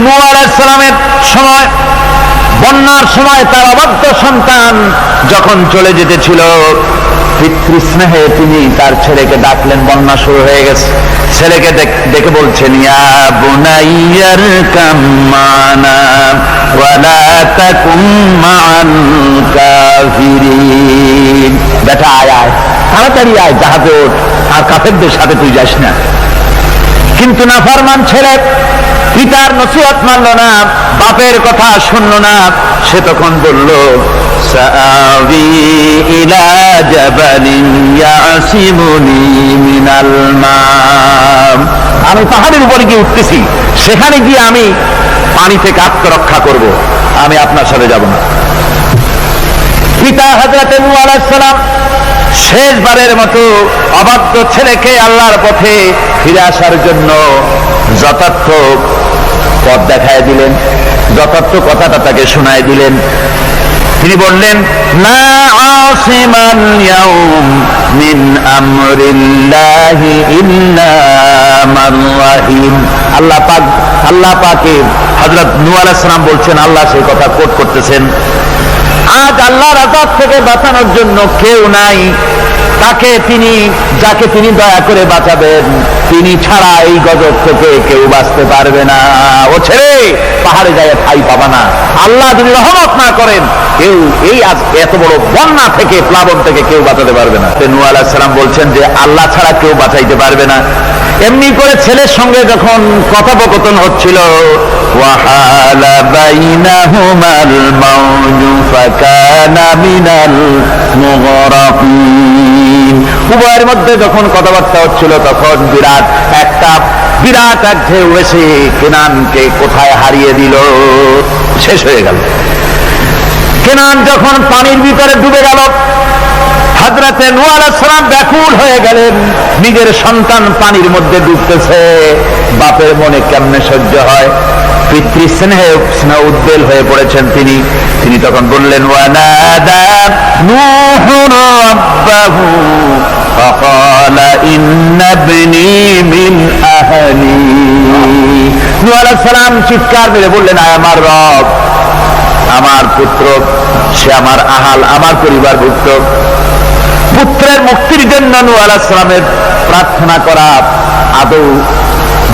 নূহ আলাইহিস সালামের সময়, বন্যার সময় তার অবাধ্য সন্তান যখন চলে যেতেছিল, পিতৃস্নেহে তিনি তার ছেলেকে ডাকলেন। বন্যা শুরু হয়ে গেছে, ছেলেকে ডেকে বলছেন, ইয়া বুনাইয়ার কাম্মানা ওয়ালা তাকুম মাআল কাফিরিন। বেটা আয় আয়, তাড়াতাড়ি আয়, জাহাজে ওঠ, আর কাফেরদের সাথে তুই যাস না। কিন্তু নাফরমান ছেলে পিতার নসিহত মানল না, বাপের কথা শুনল না। সে তখন বলল, সাআবি ইলা জাবালিন ইয়াসিমুনি মিনাল মা। আমি পাহাড়ের উপরে গিয়ে উঠতেছি, সেখানে গিয়ে আমি পানি থেকে আত্মরক্ষা করব, আমি আপনার সাথে যাব না। পিতা হযরত নূহ আলাইহিস সালাম শেষবারের মতো অবাধ্য ছেলেকে আল্লাহর পথে ফিরে আসার জন্য যথার্থ পথ দেখায় দিলেন, যথার্থ কথাটা তাকে শোনায় দিলেন। তিনি বললেন, লা আসিমাল ইয়াউম মিন আমরিল্লাহি ইল্লা মান রাহিম। আল্লাহ পাকে হযরত নূহ আলাইহিস সালাম বলছেন, আল্লাহ সেই কথা কোট করতেছেন, আজ আল্লাহর আযাব থেকে বাঁচানোর জন্য কেউ নাই। যাকে তিনি দয়া করে বাঁচাবেন, তিনি ছাড়া এই গজব থেকে কেউ বাঁচতে পারবে না। ও ছেলে, পাহাড়ে যায় ঠাই পাবা না। আল্লাহ যদি রহমত না করেন, কেউ এই আজ এত বড় বন্যা থেকে, প্লাবন থেকে কেউ বাঁচাতে পারবে না। নূহ আলাইহিস সালাম বলছেন যে আল্লাহ ছাড়া কেউ বাঁচাইতে পারবে না। এমনি করে ছেলের সঙ্গে যখন কথোপকথন হচ্ছিল, ওয়াহালা বাইনাহুমাল মাউজু ফাকানা মিনাল মুগরাকিন। উভয়ের মধ্যে যখন কথাবার্তা হচ্ছিল, তখন বিরাট এক ঢেউ এসে কেনানকে কোথায় হারিয়ে দিল, শেষ হয়ে গেল। কেনান যখন পানির ভিতরে ডুবে গেল, হযরত নূহ আলাইহিস সালাম ব্যাকুল হয়ে গেলেন। নিজের সন্তান পানির মধ্যে ডুবতেছে, বাপের মনে কেমনে সহ্য হয়? পিতৃস্নেহে উদ্বেল হয়ে পড়েছেন তিনি তখন বললেন, ওয়ানাদা নূহু রাব্বাহু ফাকালা ইন্না ইবনি মিন আহলি। নূহ আলাইহিস সালাম চিৎকার মেরে বললেন, আয় আমার রব, আমার পুত্র, সে আমার আহাল, আমার পরিবারভুক্ত। পুত্রের মুক্তির জন্য নূহ আলাইহিস সালামের প্রার্থনা করা আদৌ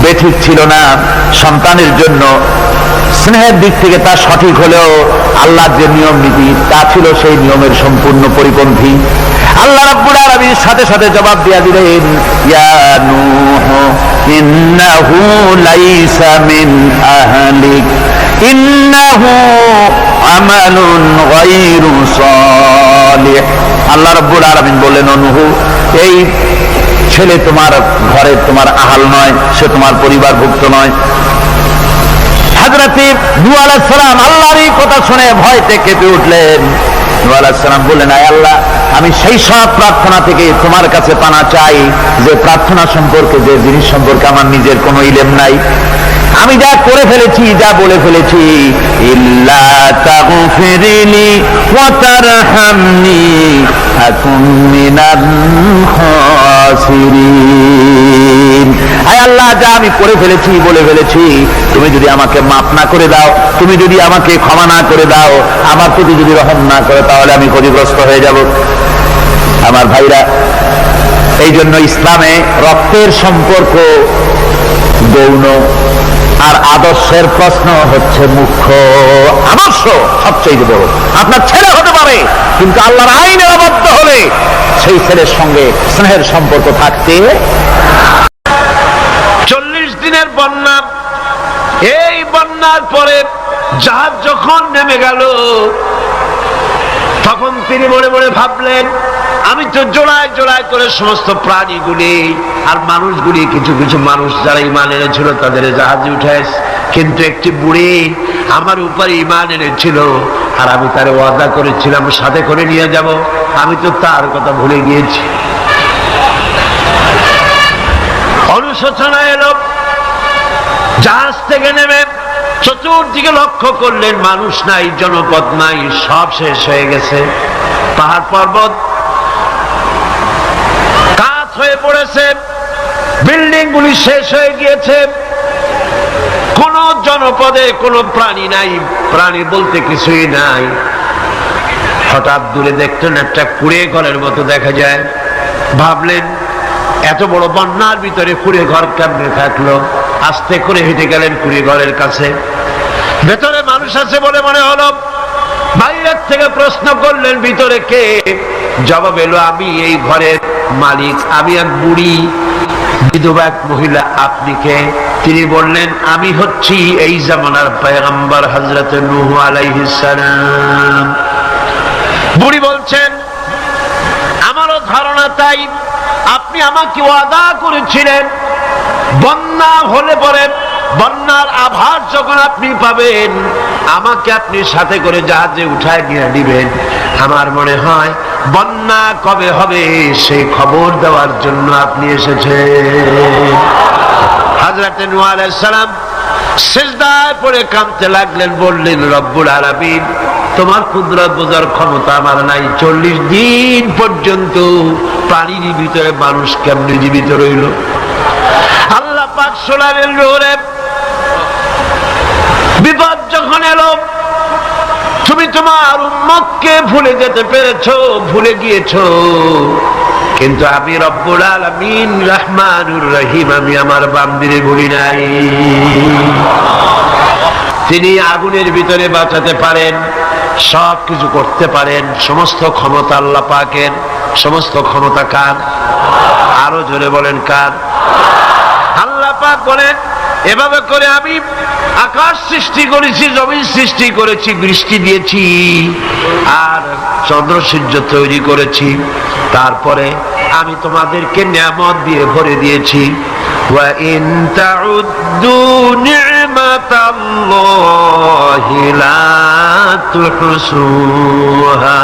বেঠিক ছিল না। সন্তানের জন্য স্নেহের দিক থেকে তা সঠিক হলেও আল্লাহর যে নিয়ম নীতি, তা ছিল সেই নিয়মের সম্পূর্ণ পরিপন্থী। আল্লাহ রাব্বুল আলামিন সাথে সাথে জবাব দিয়া দিলেন, ইয়া নূহ ইন্নাহু লাইসা মিন আহলিক ইন্নাহু আমালুন গায়রু সালিহ। আল্লাহ রাব্বুল আলামিন বললেন, ও নূহ, এই ছেলে তোমার ঘরে তোমার আহাল নয়, সে তোমার পরিবারভুক্ত নয়। হযরত নূহ আলাইহিস সালাম আল্লাহর এই কথা শুনে ভয়তে কেঁপে উঠলেন। নূহ আলাইহিস সালাম বললেন, আয় আল্লাহ, আমি সেই সব প্রার্থনা থেকে তোমার কাছে পানা চাই যে প্রার্থনা সম্পর্কে, যে জিনিস সম্পর্কে আমার নিজের কোনো ইলম নাই। আমি যা করে ফেলেছি, যা বলে ফেলেছি, ইল্লা তাগফিরলি ওয়া তারহামনি আকুম মিনাল খাসিরিন। আয় আল্লাহ, যা আমি করে ফেলেছি, বলে ফেলেছি, তুমি যদি আমাকে মাফ না করে দাও, তুমি যদি আমাকে ক্ষমা না করে দাও, আমার প্রতি যদি রহম না করে, তাহলে আমি ক্ষতিগ্রস্ত হয়ে যাব। আমার ভাইরা, এই জন্য ইসলামে রক্তের সম্পর্ক গৌণ, আর আদর্শের প্রশ্ন হচ্ছে মুখ্য। আদর্শ সবচেয়ে বড়। আপনার ছেলে হতে পারে, কিন্তু আল্লাহর আইনের অবাধ্য হলে সেই ছেলের সঙ্গে স্নেহের সম্পর্ক থাকতে। 40 দিনের বন্যা, এই বন্যার পরে জাহাজ যখন নেমে গেল, তখন তিনি মনে মনে ভাবলেন, আমি তো জোড়ায় জোড়ায় করে সমস্ত প্রাণীগুলি আর মানুষগুলি, কিছু কিছু মানুষ যারা ঈমান এনেছিল তাদের জাহাজে উঠাইছে, কিন্তু একটি বুড়ি আমার উপর ঈমান এনেছিল, আর আমি তার ওয়াদা করেছিলাম সাথে করে নিয়ে যাব, আমি তো তার কথা ভুলে গিয়েছি। অনুশোচনা এলো। জাহাজ থেকে নেমে চতুর্দিকে লক্ষ্য করলেন, মানুষ নাই, জনপদ নাই, সব শেষ হয়ে গেছে। পাহাড় পর্বত কাত হয়ে পড়েছে, বিল্ডিং গুলি শেষ হয়ে গিয়েছে, কোন জনপদে কোনো প্রাণী নাই, প্রাণী বলতে কিছুই নাই। হঠাৎ দূরে দেখতেন একটা কুড়ে ঘরের মতো দেখা যায়। ভাবলেন এত বড় বন্যার ভিতরে কুড়ে ঘর কেমনে থাকলো? আস্তে করে হেঁটে গেলেন কুড়ে ঘরের কাছে। ভেতরে মানুষ আছে বলে মনে হলো। বাইরের থেকে প্রশ্ন করলেন ভিতরে কে? জবাব এলো আমি এই ঘরের মালিক, আমি এক বুড়ি বিধবা এক মহিলা। আপনি কে? তিনি বললেন আমি হচ্ছি এই জামানার পয়গম্বর হযরত নূহ আলাইহিস সালাম। বুড়ি বলছেন আমারও ধারণা তাই। আপনি আমাকে ওয়াদা করেছিলেন বন্যা হলে পরে, বন্যার আভাস যখন আপনি পাবেন আমাকে আপনি সাথে করে জাহাজে উঠায় নিয়ে দিবেন। আমার মনে হয় বন্যা কবে হবে সেই খবর দেওয়ার জন্য আপনি এসেছেন। হযরত নূহ আলাইহিস সালাম সিজদায় পড়ে কাঁদতে লাগলেন, বললেন রব্বুল আলামিন তোমার কুদরত বোঝার ক্ষমতা আমার নাই। 40 দিন পর্যন্ত পানির ভিতরে মানুষ কেমনে জীবিত রইল? আল্লাহ পাক শোনালেন নূরে বিপদ যখন এলো তুমি তোমার উম্মতকে ভুলে যেতে পেরেছো, ভুলে গিয়েছো, কিন্তু আমি রব্বুল আলামিন রহমানুর রহিম, আমি আমার বান্দিরে ভুলি নাই। তিনি আগুনের ভিতরে বাঁচাতে পারেন, সব কিছু করতে পারেন। সমস্ত ক্ষমতা আল্লাহ পাকের। সমস্ত ক্ষমতা কার? আরো জোরে বলেন কার? আল্লাহ পাক বলেন এভাবে করে আমি আকাশ সৃষ্টি করেছি, জমিন সৃষ্টি করেছি, বৃষ্টি দিয়েছি, আর চন্দ্র সূর্য তৈরি করেছি। তারপরে আমি তোমাদেরকে নিয়ামত দিয়ে ভরে দিয়েছি। ওয়া ইন তাউদ্দু নি'মাতাল্লাহি লা তুহসুহা।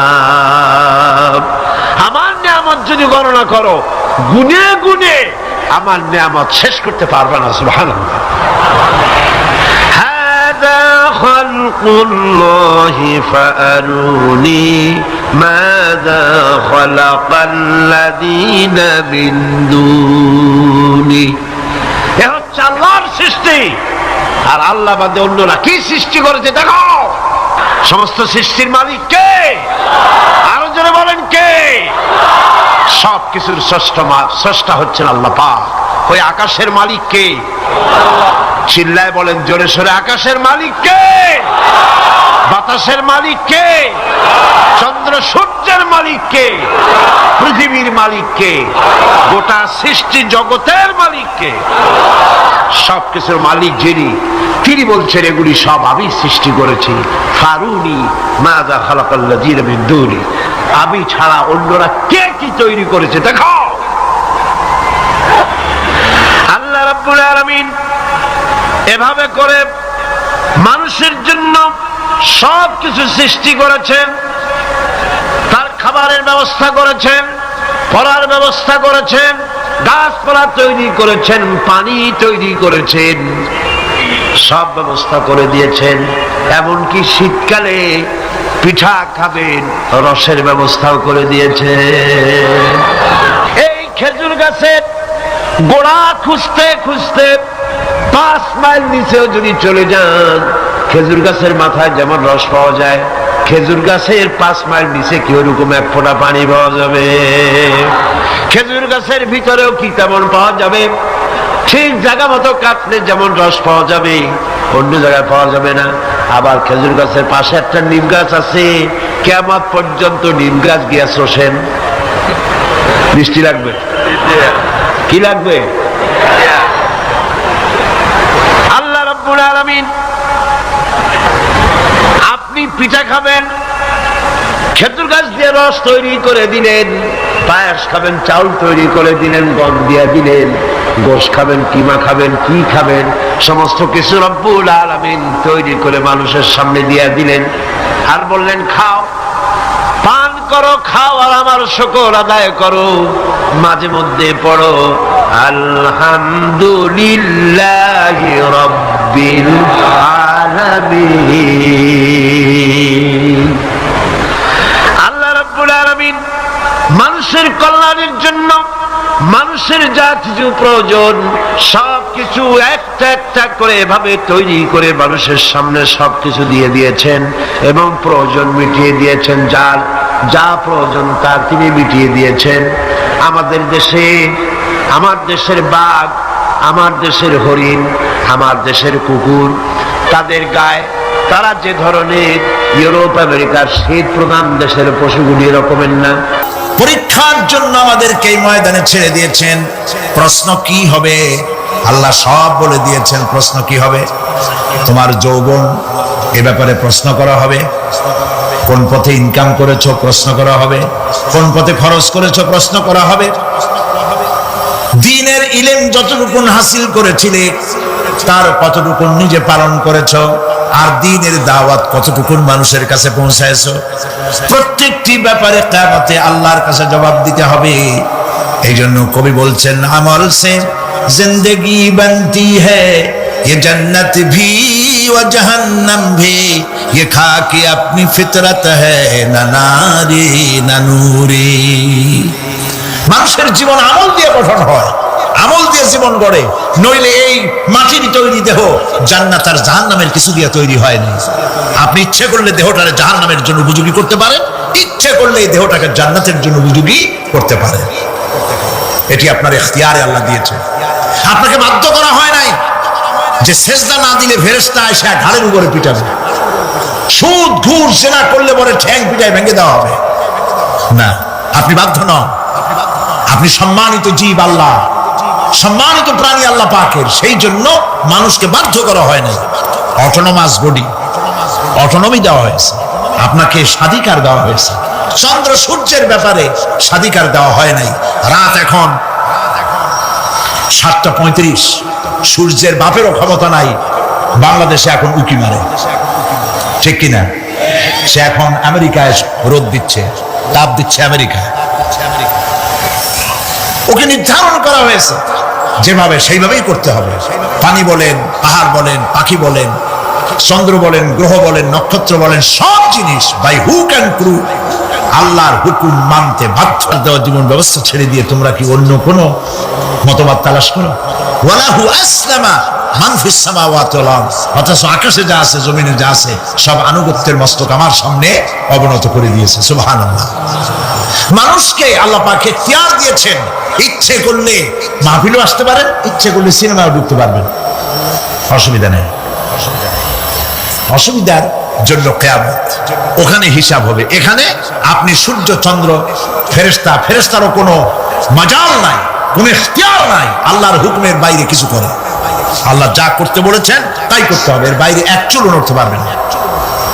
আমার নিয়ামত যদি গণনা করো, গুনে গুনে আমার নিয়ামত শেষ করতে পারবে না। সুবহানাল্লাহ। হাদা খালকুল্লাহি ফাআরুনি মাযা খালাকাল্লাযীনা মিন দুনি। এ হচ্ছে আল্লাহর সৃষ্টি, আর আল্লাহ বাদে অন্যরা কি সৃষ্টি করেছে দেখো। সমস্ত সৃষ্টির মালিক কে? আরো জোরে বলেন কে? সব কিছুর স্রষ্টা হচ্ছেন আল্লাহ পাক। ওই আকাশের মালিক কে? চিল্লায় বলেন জোরে সোরে, আকাশের মালিক কে? বাতাসের মালিক কে? চন্দ্র সূর্যের মালিক কে? পৃথিবীর মালিক কে? গোটা সৃষ্টি জগতের মালিক কে? সবকিছুর মালিক যিনি, তিনি বলছেন এগুলি সব আমি সৃষ্টি করেছি। ফারুনি মাযা খালাকাল্লাযীনা মিন দুনি। আমি ছাড়া অন্যরা কে কি তৈরি করেছে দেখো। আল্লাহ রাব্বুল আলামিন এভাবে করে মানুষের জন্য সব কিছু সৃষ্টি করেছেন। তার খাবারের ব্যবস্থা করেছেন, পড়ার ব্যবস্থা করেছেন, গাছপালা তৈরি করেছেন, পানি তৈরি করেছেন, সব ব্যবস্থা করে দিয়েছেন। এমনকি শীতকালে পিঠা খাবেন, রসের ব্যবস্থাও করে দিয়েছে। এই খেজুর গাছের গোড়া খুঁজতে খুঁজতে 5 মাইল নিচেও যদি চলে যান, খেজুর গাছের মাথায় যেমন রস পাওয়া যায়, খেজুর গাছের 5 মাইল নিচে কি ওরকম এক ফোঁটা পানি পাওয়া যাবে? খেজুর গাছের ভিতরেও কি তেমন পাওয়া যাবে? ঠিক জায়গা মতো কাটলে যেমন রস পাওয়া যাবে, অন্য জায়গায় পাওয়া যাবে না। আবার খেজুর গাছের পাশে একটা নিম গাছ আছে, কিয়ামত পর্যন্ত নিম গাছ গিয়া শোষেন। মিষ্টি লাগবে? কি লাগবে? আল্লাহ রাব্বুল আলামিন আপনি পিঠা খাবেন, খেজুর গাছ দিয়ে রস তৈরি করে দিলেন। পায়েস খাবেন, চাউল তৈরি করে দিলেন, গম দিয়ে দিলেন। গোশ খাবেন, কিমা খাবেন, কি খাবেন, সমস্ত কিছু রব্বুল আলামিন তৈরি করে মানুষের সামনে দিয়ে দিলেন। আর বললেন খাও, পান করো, খাও, আর আমার শুকর আদায় করো। মাঝে মধ্যে পড়ো আলহামদুলিল্লাহি রাব্বিল আলামিন। আল্লাহ রাব্বুল আলামিন মানুষের কল্যাণের জন্য মানুষের যা কিছু প্রয়োজন সবকিছু একটা একটা করে এভাবে তৈরি করে মানুষের সামনে সবকিছু দিয়ে দিয়েছেন এবং প্রয়োজন মিটিয়ে দিয়েছেন। যার যা প্রয়োজন তা তিনি মিটিয়ে দিয়েছেন। আমাদের দেশে আমার দেশের বাঘ, আমার দেশের হরিণ, আমার দেশের কুকুর, তাদের গায়ে তারা যে ধরনের ইউরোপ আমেরিকার শীত প্রধান দেশের পশুগুলি এরকমের না। পরীক্ষার জন্য আমাদেরকে এই ময়দানে ছেড়ে দিয়েছেন। প্রশ্ন কি হবে? আল্লাহ সব বলে দিয়েছেন। প্রশ্ন কি হবে? তোমার যৌবন, এ ব্যাপারে প্রশ্ন করা হবে। কোন পথে ইনকাম করেছো প্রশ্ন করা হবে। কোন পথে খরচ করেছো প্রশ্ন করা হবে। দ্বীনের ইলম যতটুকু হাসিল করেছিলে তার কতটুকু নিজে পালন করেছো, আর দ্বীনের দাওয়াত কতটুকু মানুষের কাছে পৌঁছায়ছো, প্রত্যেকটি ব্যাপারে কিয়ামতে আল্লাহর কাছে জবাব দিতে হবে। এই জন্য কবি বলছেন, আমল সে জিন্দেগি বনতি হ্যায় ये जन्नत भी व जहन्नम भी ये खाकी अपनी फितरत है ना नारी ना नूरी। মানুষের জীবন আমল দিয়ে গঠন হয়, আমল দিয়ে জীবন গড়ে। নইলে এই মাটির তৈরি দেহ জান্নাত আর জাহান্নামের কিছু দিয়ে তৈরি হয়নি। আপনি ইচ্ছে করলে দেহটাকে জাহান্নামের জন্য উপযোগী করতে পারেন, ইচ্ছে করলে এই দেহটাকে জান্নাতের জন্য উপযোগী করতে পারেন। এটি আপনার ইখতিয়ারে আল্লাহ দিয়েছে, আপনাকে বাধ্য করা হয় নাই যে সেজদা না দিলে ফেরেশতা এসে ঘাড়ের উপরে পিটাবে, সুদ ঘুষ জেনা করলে পরে ঠ্যাং পিটায় ভেঙে দেওয়া হবে না। আপনি বাধ্য নন। আপনি সম্মানিত জীব, আল্লাহ সম্মানিত প্রাণী আল্লাহ পাকের, সেই জন্য মানুষকে বাধ্য করা হয় নাই। অটোনমাস বডি, অটোনমি দেওয়া হয়েছে, আপনাকে স্বাধিকার দেওয়া হয়েছে। চন্দ্র সূর্যের ব্যাপারে স্বাধিকার দেওয়া হয় নাই। রাত এখন 7:35, সূর্যের বাপেরও ক্ষমতা নাই বাংলাদেশে এখন উকি মারে, ঠিক কিনা? সে এখন আমেরিকায় রোদ দিচ্ছে, তাপ দিচ্ছে আমেরিকা। ওকে নির্ধারণ করা হয়েছে যেভাবে, সেইভাবেই করতে হবে। পানি বলেন, পাহাড় বলেন, পাখি বলেন, চন্দ্র বলেন, গ্রহ বলেন, নক্ষত্র বলেন, সব জিনিস বাই হুক অ্যান্ড ক্রুক আল্লাহর হুকুম মানতে বাধ্য। দেওয়া জীবন ব্যবস্থা ছেড়ে দিয়ে তোমরা কি অন্য কোনো মতবাদ তালাশ করো? ওয়ালাহু আসলামা মান ফিস সামাওয়াতি ওয়াল আরদ। অথচ আকাশে যা আছে, জমিনে যা আছে, সব আনুগত্যের মস্তক আমার সামনে অবনত করে দিয়েছে। সুবহানাল্লাহ। মানুষকে আল্লাহ পাক ইখতিয়ার দিয়েছেন। ইচ্ছে করলে মাহফিলও আসতে পারেন, ইচ্ছে করলে সিনেমাও ঢুকতে পারবেন, অসুবিধা নেই। অসুবিধার জন্য কিয়ামত, ওখানে হিসাব হবে। এখানে আপনি সূর্য চন্দ্র ফেরেশতা, ফেরেশতারও কোনো মাজাল নাই, কোনো ইখতিয়ার নাই আল্লাহর হুকুমের বাইরে কিছু করে। আল্লাহ যা করতে বলেছেন তাই করতে হবে, এর বাইরে এক চুলও নড়তে পারবে না।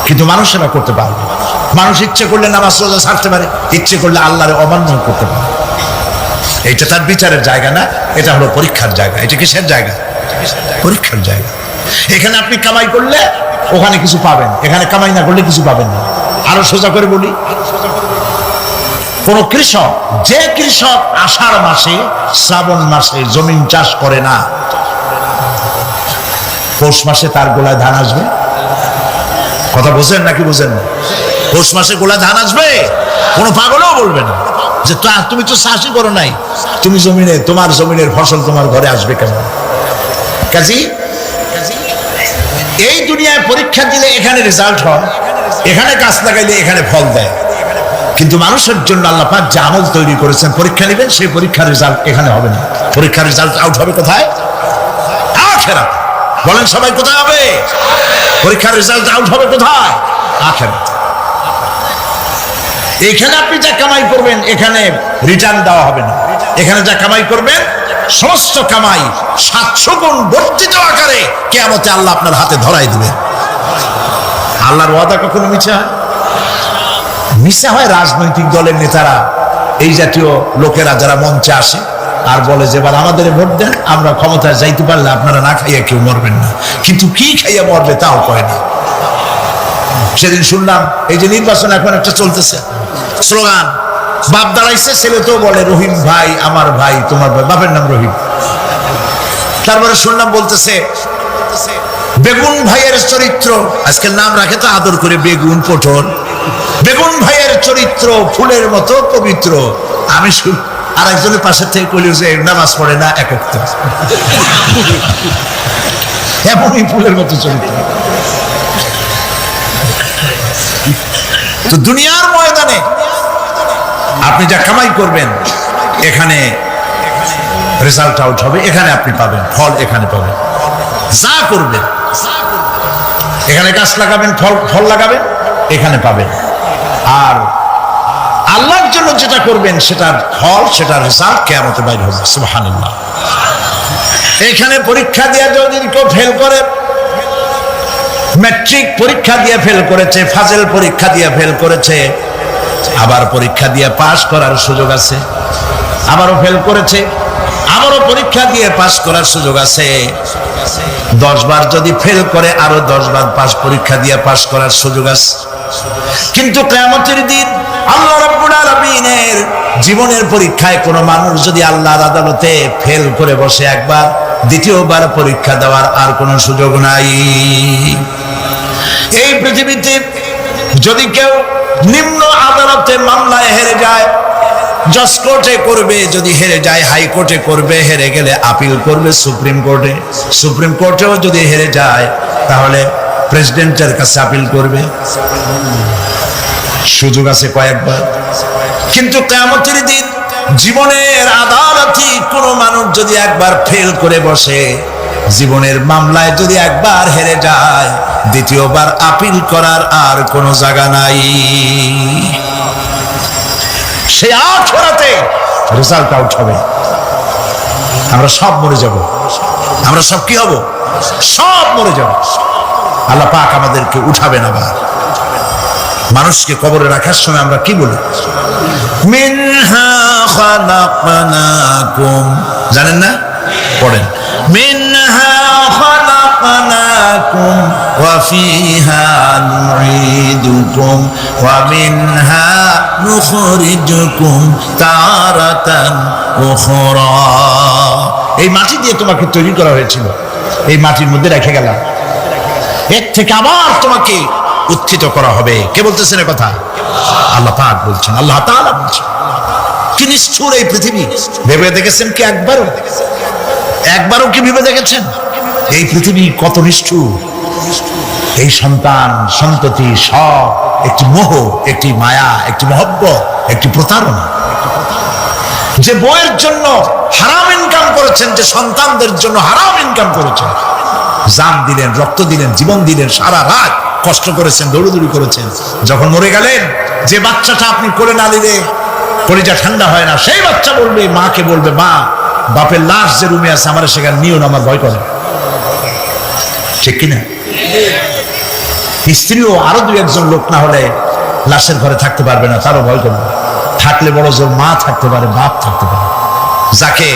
কিন্তু মানুষেরা করতে পারবে। মানুষ ইচ্ছে করলে নামাজ রোজা ছাড়তে পারে, ইচ্ছে করলে আল্লাহর অমান্য করতে পারে। এটা তার বিচারের জায়গা না, এটা হলো পরীক্ষার জায়গা। এটা কিসের জায়গা? পরীক্ষার জায়গা। এখানে আপনি কামাই করলে ওখানে কিছু পাবেন, এখানে কামাই না করলে কিছু পাবেন না। আরো সোজা করে বলি, কোন কৃষক, যে কৃষক আষাঢ় মাসে শ্রাবণ মাসে জমিন চাষ করে না, পৌষ মাসে তার গোলায় ধান আসবে? কথা বোঝেন নাকি বোঝেন না? পৌষ মাসে গোলায় ধান আসবে? কোনো পাগলও বলবে না যে তুমি তো চাষই করো নাই, তুমি জমিনে, তোমার জমিনের ফসল তোমার ঘরে আসবে কেন? কাজী এই দুনিয়ায় পরীক্ষা দিলে এখানে রেজাল্ট হয়, এখানে গাছ লাগাইলে এখানে ফল দেয়। কিন্তু মানুষের জন্য আল্লাহ পাক যে আমল তৈরি করেছেন, পরীক্ষা নেবেন, সেই পরীক্ষার রেজাল্ট এখানে হবে না। পরীক্ষার রেজাল্ট আউট হবে কোথায়? আখিরাত। বলেন সবাই, কোথায় হবে? পরীক্ষার রেজাল্ট আউট হবে কোথায়? আখিরাত। এখানে আপনি যা কামাই করবেন এখানে রিটার্ন দেওয়া হবে না। এখানে যা কামাই করবেন সমস্ত কামাই 700 গুণ বর্ধিত আকারে কিয়ামতে আল্লাহ আপনার হাতে ধরাই দিবেন। আল্লাহর ওয়াদা কখনো মিথ্যা হয়? মিথ্যা হয় রাজনৈতিক দলের নেতারা, এই জাতীয় লোকেরা যারা মঞ্চে আসে আর বলে যে এবার আমাদের ভোট দেন, আমরা ক্ষমতায় যাইতে পারলে আপনারা না খাইয়া কেউ মরবেন না। কিন্তু কি খাইয়া মরবে তাও কয় না। সেদিন শুনলাম এই যে নির্বাচন এখন একটা চলতেছে, স্লোগান বাপ দাঁড়াইছে, ছেলে তো বলে রহিম ভাই আমার ভাই, তোমার ভাই, বাপের নাম রহিম। তারপরে শুনলাম বলতেছে বেগুন ভাইয়ের চরিত্র, আজকের নাম রাখে তো আদর করে বেগুন পটল, বেগুন ভাইয়ের চরিত্র ফুলের মতো পবিত্র। আমি আর একজনের পাশের থেকে কইল যে নামাজ পড়ে না একক তো এমনই ফুলের মতো চরিত্র। তো দুনিয়ার ময়দানে আপনি যা কামাই করবেন এখানে রেজাল্ট আউট হবে, এখানে আপনি পাবেন ফল, এখানে পাবেন। যা করবেন এখানে গাছ লাগাবেন, ফল লাগাবেন, এখানে পাবেন। আর আল্লাহর জন্য যেটা করবেন সেটার ফল, সেটার রেজাল্ট কিয়ামতে বাইর হবে। সুবহানাল্লাহ। এখানে পরীক্ষা দিয়ে যদি কেউ ফেল করে, ম্যাট্রিক পরীক্ষা দিয়ে ফেল করেছে, ফাজেল পরীক্ষা দিয়ে ফেল করেছে, আবার পরীক্ষা দিয়ে পাস করার সুযোগ আছে, আবারও ফেল করেছে, আবারও পরীক্ষা দিয়ে পাস করার সুযোগ আছে। 10 বার যদি ফেল করে আরো 10 বার পরীক্ষা দিয়ে পাস করার সুযোগ আছে। কিন্তু কিয়ামতের দিন আল্লাহ রাব্বুল আলামিনের জীবনের পরীক্ষায় কোনো মানুষ যদি আল্লাহর আদালতে ফেল করে বসে একবার, দ্বিতীয়বার পরীক্ষা দেওয়ার আর কোনো সুযোগ নাই। এই পৃথিবীতে যদি কেউ নিম্ন আদালতে মামলায় হেরে যায়, জজ কোর্টে করবে, যদি হেরে যায় হাইকোর্টে করবে, হেরে গেলে আপিল করবে সুপ্রিম কোর্টে, সুপ্রিম কোর্টেও যদি হেরে যায় তাহলে প্রেসিডেন্টের কাছে আপিল করবে, সুযোগ আছে কয়েকবার। কিন্তু কিয়ামতের দিন জীবনের আদালতে কোনো মানুষ যদি একবার ফেল করে বসে, জীবনের মামলায় যদি একবার হেরে যায়, দ্বিতীয়বার আপিল করার আর কোনো জায়গা নাই। সে আখিরাতে রেজাল্ট আউট হবে। আমরা সব মরে যাব, আমরা সব কি হব? সব মরে যাব। আল্লাহ পাক আমাদেরকে উঠাবেন আবার। মানুষকে কবরে রাখার সময় আমরা কি বলি? মিনহা খালাকনাকুম, জানেন না? পড়েন, মিনহা খালাকনাকুম ওয়া ফিহা নুঈদুকুম ওয়া মিনহা নুখরিজুকুম তারাতান উখরা। এই মাটি দিয়ে তোমাকে তৈরি করা হয়েছিল, এই মাটির মধ্যে রেখে গেলাম, এর থেকে আবার তোমাকে উত্থিত করা হবে। কে বলতেছেন এ কথা? আল্লাহ পাক বলছেন, আল্লাহ তাআলা বলছেন। কি নিষ্ঠুর এই পৃথিবী! ভেবে দেখেছেন কি একবারও কি ভেবে দেখেছেন এই পৃথিবী কত নিষ্ঠুর? এই সন্তান সন্ততি সব একটি মোহ, একটি মায়া, একটি মহব্বত, একটি প্রতারণা। যে বইয়ের জন্য হারাম ইনকাম করেছেন, যে সন্তানদের জন্য হারাম ইনকাম করেছেন, জান দিলেন, রক্ত দিলেন, জীবন দিলেন, সারা রাত কষ্ট করেছেন, দৌড়দৌড়ি করেছেন, যখন মরে গেলেন, যে বাচ্চাটা আপনি কোলে না নিলে কলিজা ঠান্ডা হয় না, সেই বাচ্চা বলবে, মাকে বলবে, মা বাপের লাশ যে রুমে আছে আমার সেখানে নিও না, আমার ভয় করে। ঠিক কিনা? স্ত্রীও আরো 2-1 লোক না হলে লাশের ঘরে থাকতে পারবে না, তারও ভয় করবে। থাকলে বড় জোর মা থাকতে পারে, বাপ থাকতে পারে। যাকে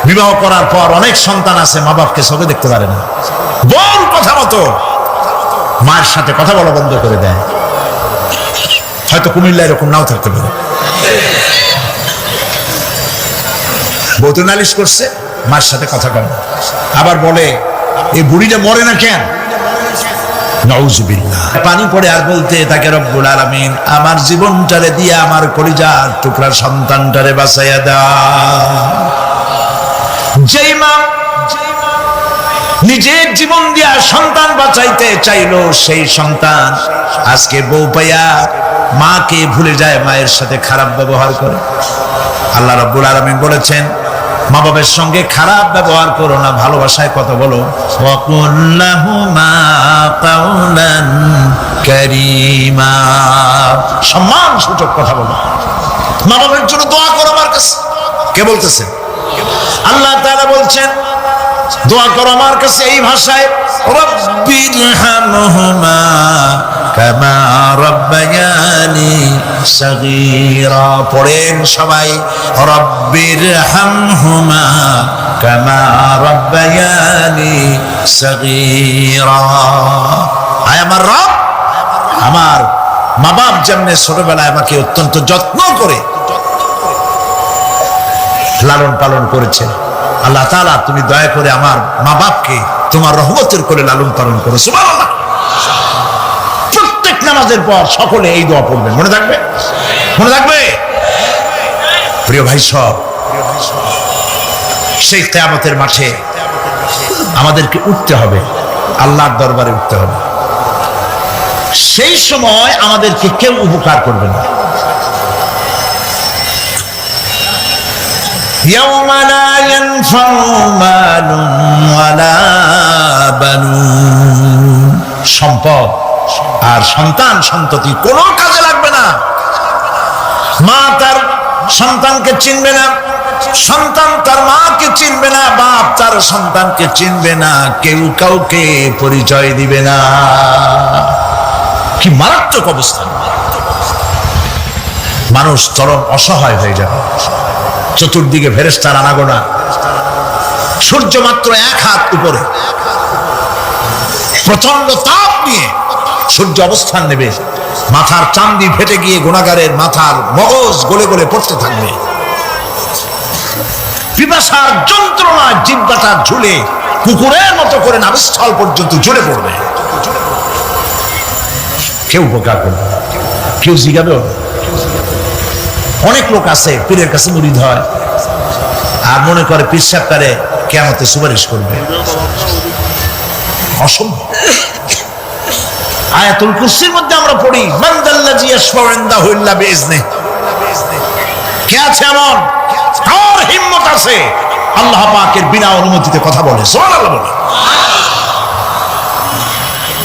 বিবাহ করার পর অনেক সন্তান আছে, মা বাপকে চোখে দেখতে পারে না, বল কথা মতো মায়ের সাথে কথা বলা বন্ধ করে দেয়। হয়তো কুমিল্লা এরকম নাও থাকতে পারে। বউ তো নালিশ করছে, মায়ের সাথে কথা কয় না, আবার বলে এই বুড়িটা মরে না কেন? নাউজুবিল্লাহ। পানি পড়ে আর বলতে তাকে, রব্বুল আলামিন আমার জীবনটারে দিয়ে আমার কলিজার টুকরা সন্তানটারে বাঁচাইয়া দাও। যেই মা নিজের জীবন দিয়া সন্তান বাঁচাইতে চাইলো, সেই সন্তান আজকে বউ পাইয়া মাকে ভুলে যায়, মায়ের সাথে খারাপ ব্যবহার করে। আল্লাহ রাব্বুল আলামিন বলেছেন, মা বাবার সঙ্গে খারাপ ব্যবহার করো না, ভালোবাসায় কথা বলো। ওয়াকুল্লাহুমা কাওলান কারীমা, সম্মান সূচক কথা বলো। মা বাবার জন্য দোয়া করো আমার কাছে। কে বলতেছেন? আল্লাহ তাআলা বলছেন দোয়া করো আমার কাছে এই ভাষায়, রব্বিরহামহুমা কামা রাব্বায়ানি সাগীরা। পড়েন সবাই, রব্বিরহামহুমা কামা রাব্বায়ানি সাগীরা। আয় আমার রব, আমার মা বাপ যেমন ছোটবেলায় আমাকে অত্যন্ত যত্ন করে লালন পালন করেছেন, আল্লাহ তাআলা তুমি দয়া করে আমার মা বাপকে তোমার রহমতের করে লালন পালন করো। সুবহানাল্লাহ। প্রত্যেক নামাজের পর সকলে এই দোয়া পড়বেন, মনে থাকবে? মনে থাকবে? প্রিয় ভাই সব, সেই কিয়ামতের মাঠে আমাদেরকে উঠতে হবে, আল্লাহর দরবারে উঠতে হবে। সেই সময় আমাদেরকে কেউ উপকার করবে না। يوم لا ينفع مال ولا بنون, সম্পদ আর সন্তান সন্ততি কোনো কাজে লাগবে না। মা তার সন্তানকে চিনবে না, সন্তান তার মাকে চিনবে না, বাপ তার সন্তানকে চিনবে না, কেউ কাউকে পরিচয় দিবে না। কি মারাত্মক অবস্থা! মানুষ চরম অসহায় হয়ে যাবে। চতুর্দিকে ফেরেশতার আনাগোনা, সূর্য মাত্র 1 হাত উপরে, প্রচন্ড তাপ নিয়ে সূর্য অবস্থান নেবে, মাথার চান্দি ফেটে গিয়ে গুনাহগারের মাথার মগজ গলে গলে পড়তে থাকবে। পিপাসার যন্ত্রণায় জিহ্বাটা ঝুলে কুকুরের মতো করে নাভিস্থল পর্যন্ত ঝুলে পড়বে। কেউ উপকার করবে না, কেউ জিজ্ঞাবে। অনেক লোক আছে পীরের কাছে মুরিদ হয় আর মনে করে পীর সাহেব তারে কিয়ামতে সুপারিশ করবে। অসম্ভব। আয়াতুল কুরসির মধ্যে আমরা পড়ি, মান যাল্লাযী ইয়াশফাউ ইনদাহু ইল্লা বিইজনিহি। কে আছে এমন, কার হিম্মত আছে আল্লাহ পাকের বিনা অনুমতিতে কথা বলে? সুবহানাল্লাহ বলে।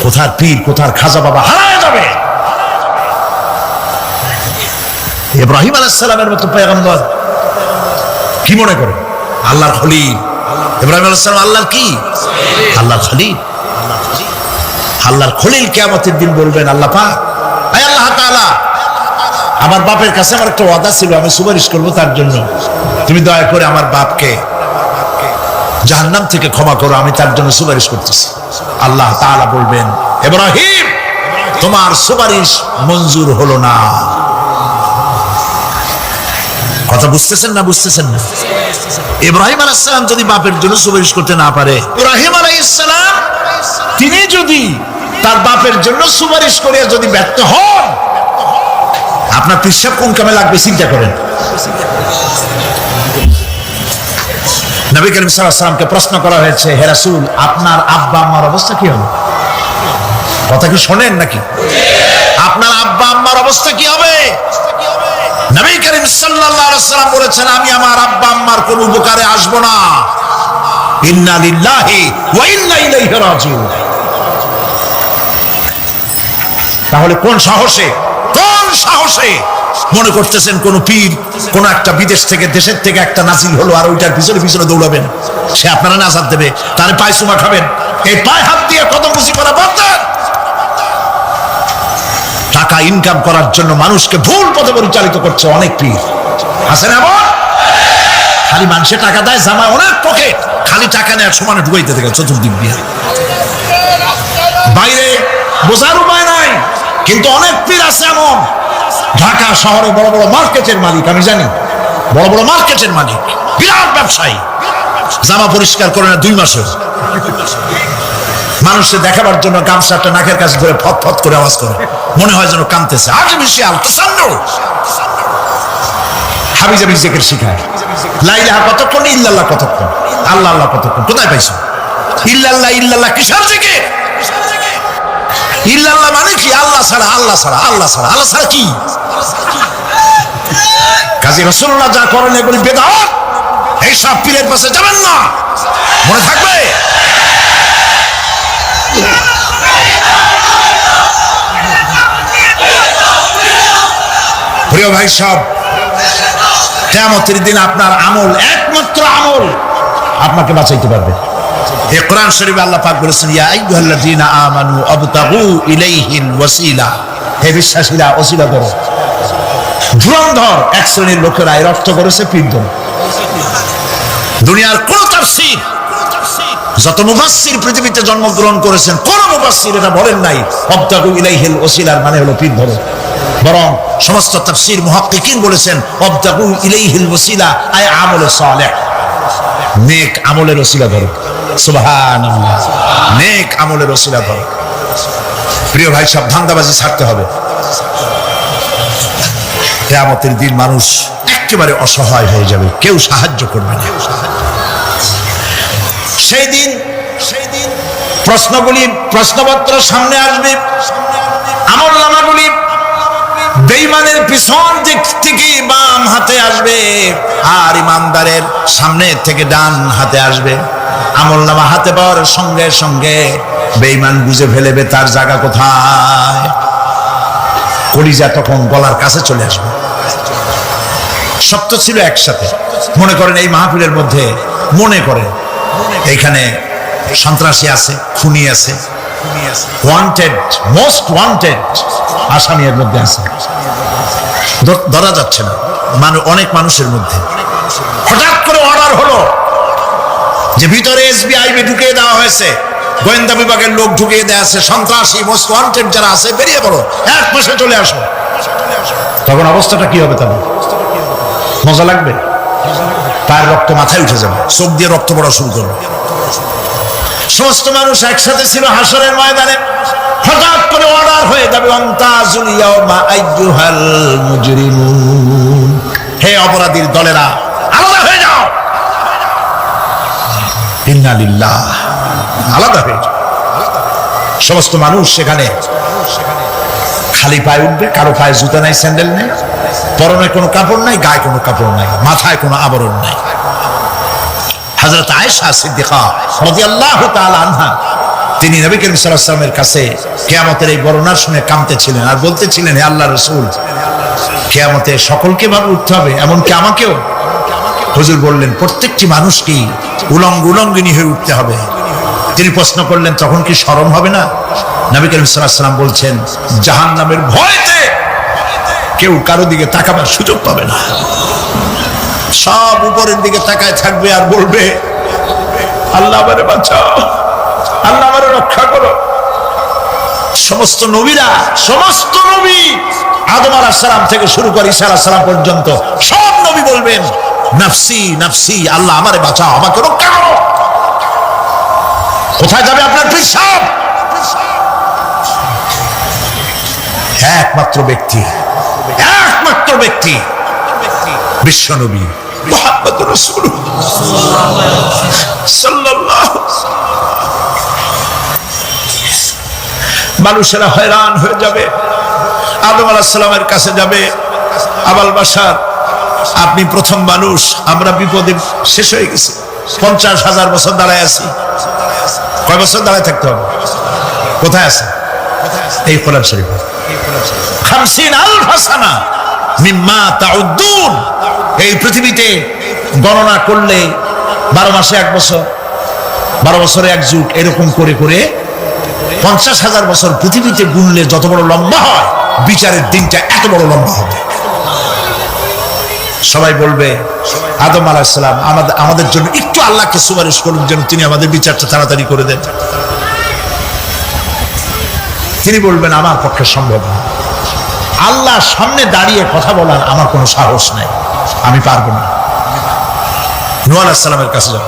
কোথার পীর, কোথার খাজা বাবা হারায় যাবে। ইব্রাহিম আলাইহিস সালামের মতো পয়গম্বর কি মনে করে? আল্লাহর খলিল। ইব্রাহিম আলাইহিস সালাম আল্লাহর কি? আল্লাহর খলিল। আল্লাহর খলিল কিয়ামতের দিন বলবেন, আল্লাহ পাক, আয় আল্লাহ তাআলা, আমার বাপের কাছে আমার একটা ওয়াদা ছিল, আমি সুপারিশ করব তার জন্য, তুমি দয়া করে আমার বাপকে জাহান্নাম থেকে ক্ষমা করো, আমি তার জন্য সুপারিশ করতেছি। আল্লাহ তাআলা বলবেন, ইব্রাহিম, তোমার সুপারিশ মঞ্জুর হলো না। কথা বুঝতেছেন না? বুঝতেছেন না? ইব্রাহিম আলাইহিস সালাম যদি বাপের জন্য সুপারিশ করতে না পারে, ইব্রাহিম আলাইহিস সালাম তিনি যদি তার বাপের জন্য সুপারিশ করে যদি ব্যর্থ হন, আপনার পিসাব কোন কামে লাগবে চিন্তা করেন। নবী করিম সাল্লাল্লাহু আলাইহি ওয়াসাল্লামকে প্রশ্ন করা হয়েছে, হে রাসূল, আপনার আব্বা আম্মার অবস্থা কি হবে? কথা কি শোনেন নাকি? আপনার আব্বা আম্মার অবস্থা কি হবে? নবী করিম সাল্লাল্লাহু আলাইহি ওয়াসাল্লাম বলেছেন, আমি আমার আব্বা আম্মার কোন উপকারে আসব না। ইন্না লিল্লাহি ওয়া ইন্না ইলাইহি রাজিউন। তাহলে কোন সাহসে মনে করতেছেন কোন পীর কোন একটা বিদেশ থেকে, দেশের থেকে একটা নাজিল হলো আর ওইটার পিছনে পিছনে দৌড়াবেন, সে আপনারা নাজাত দেবে, তারে পায়ে চুমা খাবেন? এই পায়ে হাত দিয়ে কত খুশি করা বাধ্য। টাকা ইনকাম করার জন্য মানুষকে ভুল পথে পরিচালিত করছে অনেক পীর। আছে না? খালি মানুষে টাকা দেয়, জামায় অনেক পকেট, খালি টাকা নেওয়ার সমানে ঢুকাইতে থাকে চতুর্দিক দিয়ে। বাইরে বোঝার উপায় নাই, কিন্তু অনেক পীর আছে এমন, ঢাকা শহরে বড় বড় মার্কেটের মালিক, আমি জানি, বড় বড় মার্কেটের মালিক, বিরাট ব্যবসায়ী, জামা পরিষ্কার করে না 2 মাসে। মানুষকে দেখাবার জন্য গামছাটা নাকের কাছে ধরে ফত ফত করে আওয়াজ করে, মনে হয় যেন কাঁদতেছে। আর্টিফিশিয়াল তাসান্নুর। হাবিজাবি জিকির শিখায়, লা ইলাহা কতক্ষণ, ইল্লাল্লাহ কতক্ষণ, আল্লাহ আল্লাহ কতক্ষণ। কোথায় পাইছো ইল্লাল্লাহ? ইল্লাল্লাহ কিসের জিকির? ইল্লাল্লাহ মানে কি? আল্লাহ ছাড়া, আল্লাহ ছাড়া, আল্লাহ ছাড়া। আল্লাহ ছাড়া কি? কাজী রাসূলুল্লাহ যা করেন এগুলি বেদাত। এই সব পীরের পাশে যাবেন না, মনে থাকবে। প্রিয় ভাই সব, কিয়ামতের দিন আপনার আমল, একমাত্র আমল আপনাকে বাঁচাইতে পারবে। এই কোরআন শরীফে আল্লাহ পাক বলেছেন, ইয়া আইয়ুহাল্লাযীনা আমানু আবতাগু ইলাইহিল ওয়াসিলা। হে বিশ্বাসীরা, ওসিলা করো। ধুরন্ধর এক শ্রেণীর লোকেরা এর অর্থ করেছে পীরগণ। দুনিয়ার কোন তাফসীর, যত মুফাসসির পৃথিবীতে জন্মগ্রহণ করেছেন, কোন মুফাসসির এটা বলেন নাই আবতাগু ইলাইহিল ওসিলার মানে হলো পীর ধরো। বরং সমস্ত তাফসীর মুহাক্কিকিন বলেছেন আবতাগু ইলাইহিল ওসিলা আয় আমলে সালেহ, নেক আমলের ওসিলা ধরো। সুবহানাল্লাহ, নেক আমলের ওসিলা ধরো। প্রিয় ভাই সব, ধান্দাবাজি ছাড়তে হবে। কিয়ামতের দিন মানুষ একেবারে অসহায় হয়ে যাবে, কেউ সাহায্য করবে না। সেই দিন প্রশ্নপত্র সামনে আসবে, আমলনামাগুলি বেঈমানের পিছন দিক থেকে বাম হাতে আসবে, আর ইমানদারের সামনে থেকে ডান হাতে আসবে। আমলনামা হাতে পাওয়ার সঙ্গে সঙ্গে বেঈমান বুঝে ফেলবে তার জায়গা কোথায়। কলিজা তখন গলার কাছে চলে আসবে। সত্য ছিল একসাথে। মনে করেন এই মাহফিলের মধ্যে, মনে করেন এখানে সন্ত্রাসী আছে, খুনি আছে, ওয়ান্টেড, মোস্ট ওয়ান্টেড আসামি এর মধ্যে আছে, ধরা যাচ্ছে না। অনেক মানুষের মধ্যে হঠাৎ করে অর্ডার হলো যে ভিতরে এসবিআইবি ঢুকিয়ে দেওয়া হয়েছে, গোয়েন্দা বিভাগের লোক ঢুকিয়ে দেওয়া আছে, সন্ত্রাসী মোস্ট ওয়ান্টেড যারা আছে বেরিয়ে পড়ো, এক মাসে চলে আসো। তখন অবস্থাটা কি হবে? তবে মজা লাগবে, তার রক্ত মাথায় উঠে যাবে, চোখ দিয়ে রক্ত পড়া শুরু করবে। সমস্ত মানুষ একসাথে ছিল হাসরের ময়দানে, হঠাৎ করে অর্ডার হয়ে যাবে, অন্তাজুল ইয়াউমা আইয়ুহাল মুজরিমুন, হে অপরাধীর দলেরা আলাদা হয়ে যাও। ইন্না লিল্লাহ, আলাদা হয়ে যাও। সমস্ত মানুষ সেখানে খালি পায়ে উঠবে, কারো পায়ে জুতা নাই, স্যান্ডেল নেই, পরনে কোনো কাপড় নাই, গায়ে কোনো কাপড় নাই, মাথায় কোনো আবরণ নাই। হযরত আয়েশা সিদ্দিকা রাদিয়াল্লাহু তাআলা আনহা, তিনি নবী করিম সাল্লাল্লাহু আলাইহি ওয়াসাল্লামের কাছে কিয়ামতের এই বর্ণনার শুনে কাঁদতেছিলেন আর বলতেছিলেন, হে আল্লাহর রাসূল, কিয়ামতে সকলকে ভাবে উঠতে হবে, এমনকি আমাকেও? হুজুর বললেন, প্রত্যেকটি মানুষকেই উলঙ্গিনী হয়ে উঠতে হবে। তিনি প্রশ্ন করলেন, তখন কি শরম হবে না? নবী করিম সাল্লাল্লাহু আলাইহি ওয়াসাল্লাম বলছেন, জাহান্নামের ভয়তে কেউ কারো দিকে তাকাবার সুযোগ পাবে না। সব উপরের দিকে তাকায় থাকবে আর বলবে, আল্লাহ আমারে বাঁচাও, আল্লাহ আমারে রক্ষা করো। সমস্ত নবীরা, সমস্ত নবী, আদম আলাইহিস সালাম থেকে শুরু করে ঈসা আলাইহিস সালাম পর্যন্ত সব নবী বলবেন, নাফসি নাফসি, আল্লাহ আমারে বাঁচাও, আমাকে রক্ষা করো। কোথায় যাবে আপনার পিসাব? একমাত্র ব্যক্তি, একমাত্র ব্যক্তি বিশ্বনবী মুহাম্মদুর রাসূলুল্লাহ সাল্লাল্লাহু। মানুষেরা হয়রান হয়ে যাবে, আদম আলাইহিস সালামের কাছে যাবে, আবাল বাশার, আপনি প্রথম মানুষ, আমরা বিপদে শেষ হয়ে গেছি, 50,000 বছর দাঁড়ায় আছি। কয় বছর দাঁড়ায় থাকতে হবে? কোথায় আছে? এই কোরআন শরীফ, 50,000 সানা মিম্মা তাউদ্দুন। এই পৃথিবীতে গণনা করলে 12 মাসে 1 বছর, 12 বছরে 1 যুগ, এরকম করে করে 50,000 বছর পৃথিবীতে গুনলে যত বড় লম্বা হয়, বিচারের দিনটা এত বড় লম্বা হবে। সবাই বলবে, আদম আলাইহিস সালাম আমাদের জন্য একটু আল্লাহকে সুপারিশ করুন যেন তিনি আমাদের বিচারটা তাড়াতাড়ি করে দেন। তিনি বলবেন, আমার পক্ষে সম্ভব না, আল্লাহর সামনে দাঁড়িয়ে কথা বলার আমার কোনো সাহস নাই, আমি পারবো না। নূহ আলাইহিস সালামের কাছে যাও,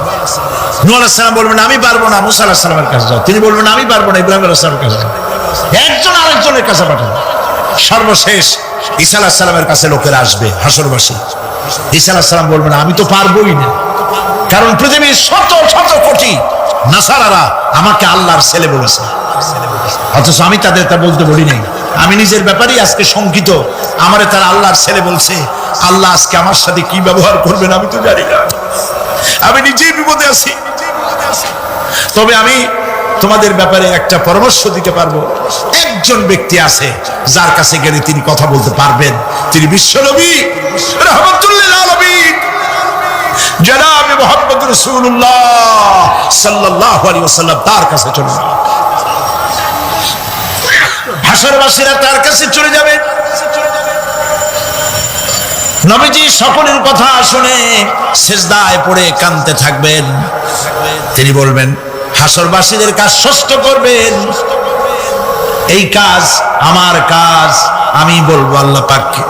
নূহ আলাইহিস সালাম বলবেন, আমি পারবো না। মুসা আলাইহিস সালামের কাছে যাও, তিনি বলবেন, আমি পারবো না। ইব্রাহিম আলাইহিস সালামের কাছে যাও, একজন আরেকজনের কাছে পাঠান। সর্বশেষ ঈসা আলাইহিস সালামের কাছে লোকেরা আসবে, হাসরবাসী। ঈসা আলাইহিস সালাম বলবেন, আমি তো পারবোই না, কারণ পৃথিবীর শত শত কোটি নাসারারা আমাকে আল্লাহর ছেলে বলেছে, অথচ আমি তাদের তা বলতে বলি নাই। আমি নিজের ব্যাপারেই আজকে শঙ্কিত, আমারে তারা আল্লাহর ছেলে বলছে। আল্লাহ আজকে আমার সাথে কি ব্যবহার করবেন আমি তো জানি না, আমি নিজেই বিপদে আছি। তবে আমি তোমাদের ব্যাপারে একটা পরামর্শ দিতে পারবো। একজন ব্যক্তি আছে যার কাছে গেলে তিনি কথা বলতে পারবেন, তিনি বিশ্বনবী রাহমাতুল লিল আলামিন জনাব মুহাম্মদ রাসূলুল্লাহ সাল্লাল্লাহু আলাইহি ওয়াসাল্লাম। তার কাছে চলুন, হাসরবাসীরা তার কাছে চলে যাবে। নবীজি সকলের কথা শুনে সিজদায় পড়ে কাঁদতে থাকবেন। তিনি বলবেন, হাসরবাসীদের কাজ ষষ্ঠ করবেন, এই কাজ আমার কাজ, আমি বলবো আল্লাহ পাককে।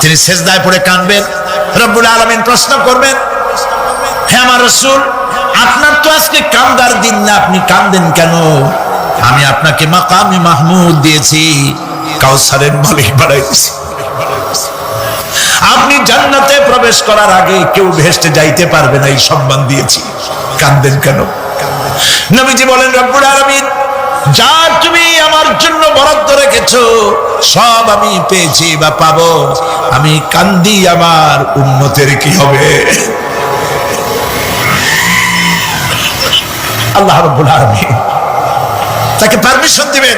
তিনি সিজদায় পড়ে কাঁদবেন, রব্বুল আলামিন প্রশ্ন করবেন, হে আমার রাসূল, আপনার তো আজকে কান্দার দিন না, আপনি কাঁদেন কেন? আমি আপনাকে মাকামে মাহমুদ দিয়েছি, কাউসারের মালিক বানাই দিয়েছি। আপনি আপনি জান্নাতে প্রবেশ করার আগে কেউ ভেস্টে যাইতে পারবে না, এই সম্মান দিয়েছি। কাঁদেন কেন? নবীজি বলেন, রব্বুল আলামিন যা তুমি আমার জন্য বরাদ্দ রেখেছো সব আমি পেয়েছি বা পাবো, আমি কান্দি আমার উম্মতের কি হবে। আল্লাহ রাব্বুল আলামিন তাকে পারমিশন দিবেন,